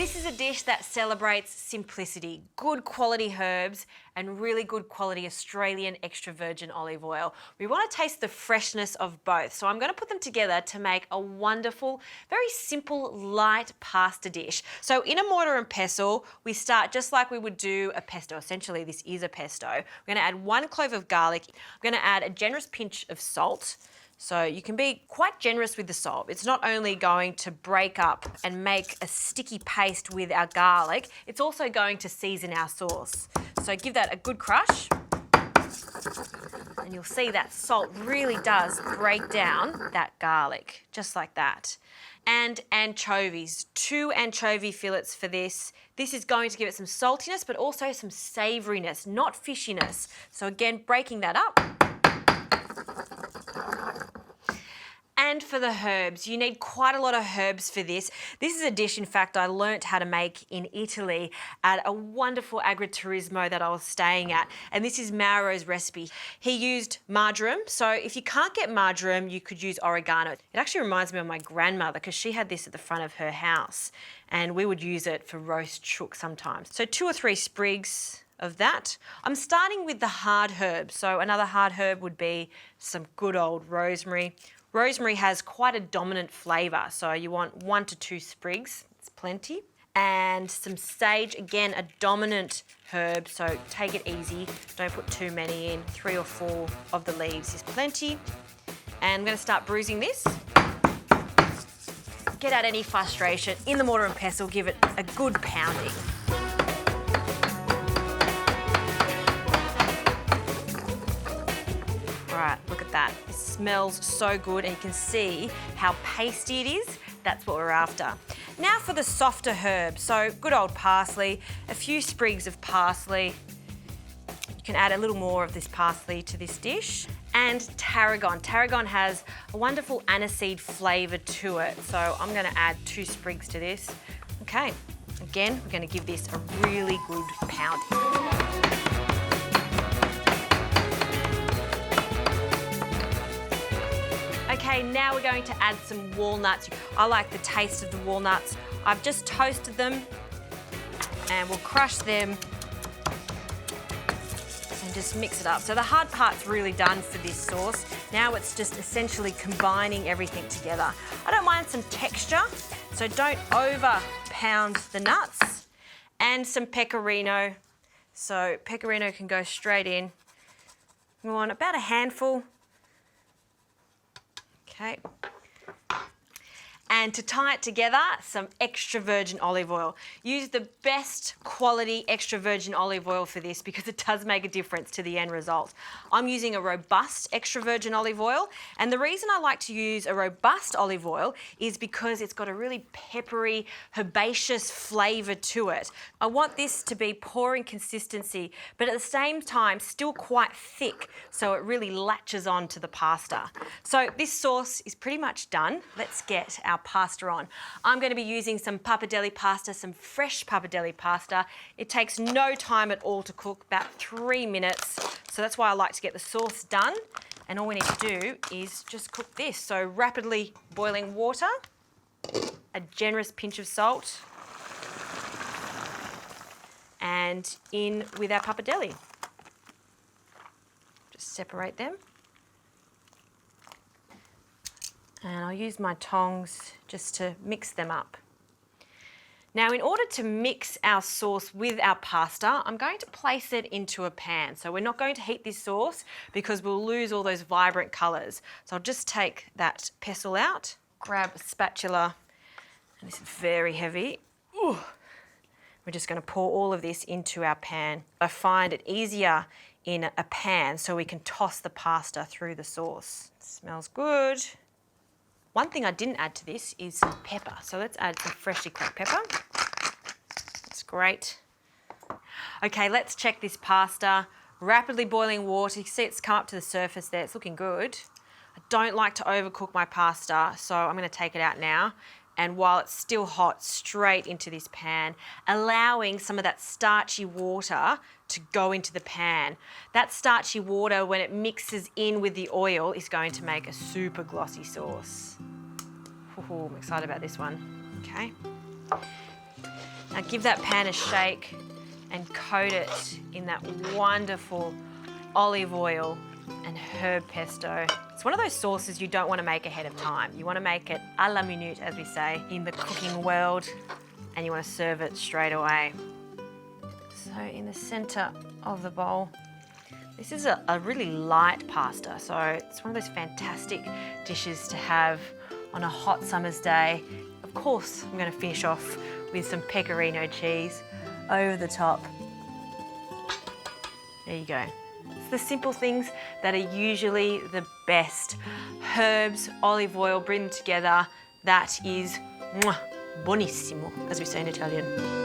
This is a dish that celebrates simplicity, good quality herbs and really good quality Australian extra virgin olive oil. We want to taste the freshness of both, so I'm going to put them together to make a wonderful, very simple, light pasta dish. So in a mortar and pestle, we start just like we would do a pesto. Essentially, this is a pesto. We're going to add 1 clove of garlic. I'm going to add a generous pinch of salt. So you can be quite generous with the salt. It's not only going to break up and make a sticky paste with our garlic, it's also going to season our sauce. So give that a good crush. And you'll see that salt really does break down that garlic, just like that. And anchovies, 2 anchovy fillets for this. This is going to give it some saltiness, but also some savouriness, not fishiness. So again, breaking that up. And for the herbs, you need quite a lot of herbs for this. This is a dish, in fact, I learnt how to make in Italy at a wonderful agriturismo that I was staying at. And this is Mauro's recipe. He used marjoram. So if you can't get marjoram, you could use oregano. It actually reminds me of my grandmother because she had this at the front of her house and we would use it for roast chook sometimes. So 2 or 3 sprigs of that. I'm starting with the hard herbs. So another hard herb would be some good old rosemary. Rosemary has quite a dominant flavour, so you want 1 to 2 sprigs, it's plenty. And some sage, again, a dominant herb, so take it easy. Don't put too many in. 3 or 4 of the leaves is plenty. And I'm going to start bruising this. Get out any frustration. In the mortar and pestle, give it a good pounding. Right, look at that. It smells so good and you can see how pasty it is. That's what we're after. Now for the softer herbs. So good old parsley, a few sprigs of parsley. You can add a little more of this parsley to this dish. And tarragon. Tarragon has a wonderful aniseed flavour to it. So I'm going to add 2 sprigs to this. Okay, again, we're going to give this a really good pounding. Okay, now we're going to add some walnuts. I like the taste of the walnuts. I've just toasted them and we'll crush them and just mix it up. So the hard part's really done for this sauce. Now it's just essentially combining everything together. I don't mind some texture, so don't over pound the nuts. And some pecorino. So pecorino can go straight in. We want about a handful. Okay. And to tie it together, some extra virgin olive oil. Use the best quality extra virgin olive oil for this because it does make a difference to the end result. I'm using a robust extra virgin olive oil, and the reason I like to use a robust olive oil is because it's got a really peppery, herbaceous flavour to it. I want this to be poor in consistency, but at the same time still quite thick, so it really latches on to the pasta. So this sauce is pretty much done. Let's get our pasta on. I'm going to be using some pappardelle pasta, some fresh pappardelle pasta. It takes no time at all to cook, about 3 minutes. So that's why I like to get the sauce done. And all we need to do is just cook this. So rapidly boiling water, a generous pinch of salt, and in with our pappardelle. Just separate them. And I'll use my tongs just to mix them up. Now, in order to mix our sauce with our pasta, I'm going to place it into a pan. So we're not going to heat this sauce because we'll lose all those vibrant colours. So I'll just take that pestle out, grab a spatula, and this is very heavy. Ooh. We're just going to pour all of this into our pan. I find it easier in a pan so we can toss the pasta through the sauce. It smells good. One thing I didn't add to this is some pepper. So let's add some freshly cracked pepper. That's great. Okay, let's check this pasta. Rapidly boiling water. You can see it's come up to the surface there. It's looking good. I don't like to overcook my pasta, so I'm going to take it out now. And while it's still hot, straight into this pan, allowing some of that starchy water to go into the pan. That starchy water, when it mixes in with the oil, is going to make a super glossy sauce. Ooh, I'm excited about this one. Okay. Now give that pan a shake and coat it in that wonderful olive oil and herb pesto. It's one of those sauces you don't want to make ahead of time. You want to make it à la minute, as we say in the cooking world, and you want to serve it straight away. So in the center of the bowl, this is a really light pasta, so it's one of those fantastic dishes to have on a hot summer's day. Of course, I'm going to finish off with some pecorino cheese over the top. There you go. It's the simple things that are usually the best. Herbs, olive oil, bring them together. That is buonissimo, as we say in Italian.